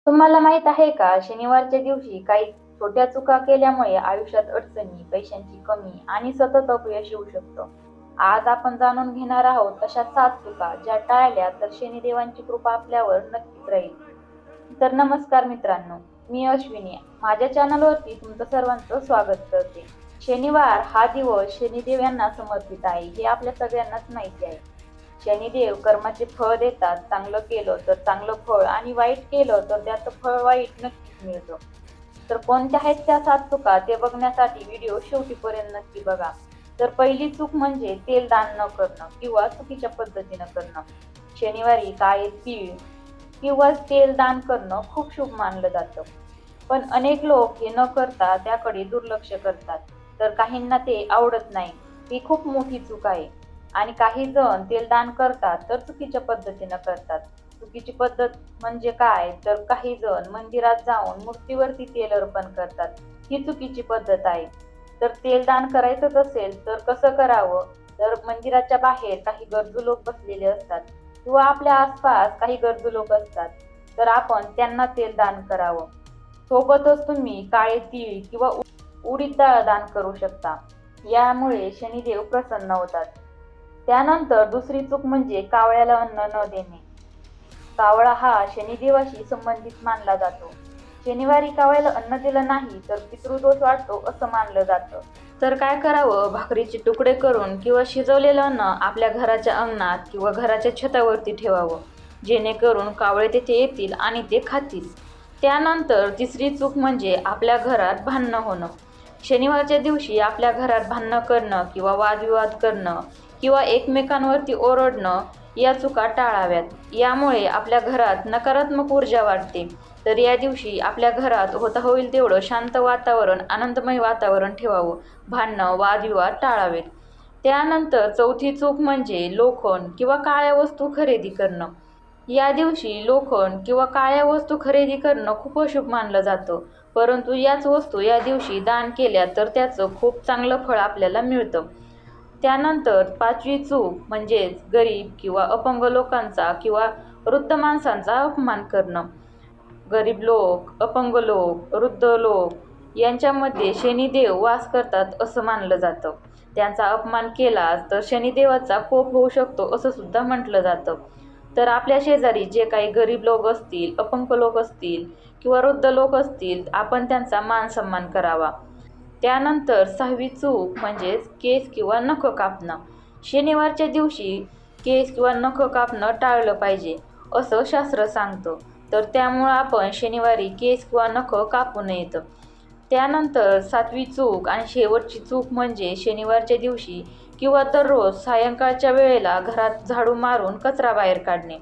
तुम्हाला माहित आहे का, शनिवारच्या दिवशी काही छोट्या चुका केल्यामुळे आयुष्यात अडचणी, पैशांची कमी आणि सतत अपयश येऊ शकतं. आज आपण जाणून घेणार आहोत अशा 7 चुका, ज्या टाळल्या तर शनिदेवांची कृपा आपल्यावर नक्कीच राहील. तर नमस्कार मित्रांनो, मी अश्विनी. माझ्या चॅनलवरती तुमचं सर्वांचं स्वागत करते. शनिवार हा दिवस शनिदेव यांना समर्पित आहे, हे आपल्या सगळ्यांनाच माहिती आहे. शनिदेव कर्माचे फळ देतात. चांगलं केलं तर चांगलं फळ आणि वाईट केलं तर त्याचं फळ वाईट नक्कीच मिळतं. तर कोणत्या आहेत त्या 7 चुका ते बघण्यासाठी व्हिडिओ शेवटीपर्यंत नक्की बघा. तर पहिली चूक म्हणजे तेल दान न करणं किंवा चुकीच्या पद्धतीनं करणं. शनिवारी काळे तीळ किंवा तेल दान करणं खूप शुभ मानलं जातं. पण अनेक लोक हे न करता त्याकडे दुर्लक्ष करतात. तर काहींना ते आवडत नाही. ही खूप मोठी चूक आहे. आणि काही जण तेल दान करतात तर चुकीच्या पद्धतीनं करतात. चुकीची पद्धत म्हणजे काय, तर काही जण मंदिरात जाऊन मूर्तीवरती तेल अर्पण करतात. ही चुकीची पद्धत आहे. तर तेल दान करायचंच असेल तर कसं करावं, तर मंदिराच्या बाहेर काही गरजू लोक बसलेले असतात किंवा आपल्या आसपास काही गरजू लोक असतात, तर आपण त्यांना तेल दान करावं. सोबतच तुम्ही काळे तीळ किंवा उडीद डाळ दान करू शकता. यामुळे शनिदेव प्रसन्न होतात. त्यानंतर दुसरी चूक म्हणजे कावळ्याला अन्न न देणे. कावळा हा शनिदेवाशी संबंधित मानला जातो. शनिवारी कावळ्याला अन्न दिलं नाही तर पितृदोष वाढतो असं मानलं जातं. तर काय करावं, भाकरीचे तुकडे करून किंवा शिजवलेलं अन्न आपल्या घराच्या अंगणात किंवा घराच्या छतावरती ठेवावं, जेणेकरून कावळे तेथे येतील आणि ते खातील. त्यानंतर तिसरी चूक म्हणजे आपल्या घरात भांडणं होणं. शनिवारच्या दिवशी आपल्या घरात भांडणं करणं किंवा वादविवाद करणं किंवा एकमेकांवरती ओरडणं या चुका टाळाव्यात. यामुळे आपल्या घरात नकारात्मक ऊर्जा वाढते. तर या दिवशी आपल्या घरात होता होईल तेवढं शांत वातावरण, आनंदमय वातावरण ठेवावं. भांडणं, वादविवाद टाळावेत. त्यानंतर चौथी चूक म्हणजे लोखंड किंवा काळ्या वस्तू खरेदी करणं. या दिवशी लोखंड किंवा काळ्या वस्तू खरेदी करणं खूप अशुभ मानलं जातं. परंतु याच वस्तू या दिवशी दान केल्या तर त्याचं खूप चांगलं फळ आपल्याला मिळतं. त्यानंतर पाचवी चूक म्हणजेच गरीब किंवा अपंग लोकांचा किंवा वृद्ध माणसांचा अपमान करणं. गरीब लोक, अपंग लोक, वृद्ध लोक यांच्यामध्ये शनिदेव वास करतात असं मानलं जातं. त्यांचा अपमान केला तर शनिदेवाचा कोप होऊ शकतो असं सुद्धा म्हटलं जातं. तर आपल्या शेजारी जे काही गरीब लोक असतील, अपंग लोक असतील किंवा वृद्ध लोक असतील, आपण त्यांचा मान सन्मान करावा. त्यानंतर 6वी चूक म्हणजेच केस किंवा नख कापणं. शनिवारच्या दिवशी केस किंवा नख कापणं टाळलं पाहिजे असं शास्त्र सांगतं. तर त्यामुळं आपण शनिवारी केस किंवा नख कापू नयेत. त्यानंतर 7वी चूक आणि शेवटची चूक म्हणजे शनिवारच्या दिवशी किंवा दररोज सायंकाळच्या वेळेला घरात झाडू मारून कचरा बाहेर काढणे.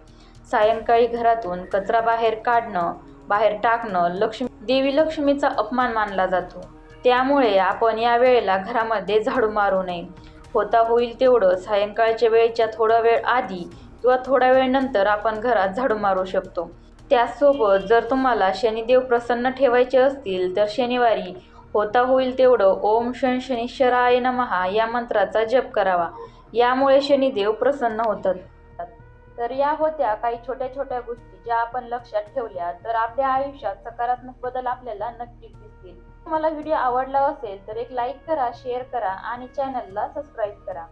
सायंकाळी घरातून कचरा बाहेर काढणं, बाहेर टाकणं देवी लक्ष्मीचा अपमान मानला जातो. त्यामुळे आपण या वेळेला घरामध्ये झाडू मारू नये. होता होईल तेवढं सायंकाळच्या वेळेच्या थोडा वेळ आधी किंवा थोडा वेळ नंतर आपण घरात झाडू मारू शकतो. त्याचसोबत जर तुम्हाला शनिदेव प्रसन्न ठेवायचे असतील तर शनिवारी होता होईल तेवढं ओम शं शनीश्वराय नमः या मंत्राचा जप करावा. यामुळे शनिदेव प्रसन्न होतात. तर या होत्या काही छोट्या छोट्या गोष्टी, ज्या आपण लक्षात ठेवल्या तर आपल्या आयुष्यात सकारात्मक बदल आपल्याला नक्कीच दिसतील. तुम्हाला व्हिडिओ आवडला असेल तर एक लाईक करा, शेअर करा आणि चॅनलला सबस्क्राईब करा.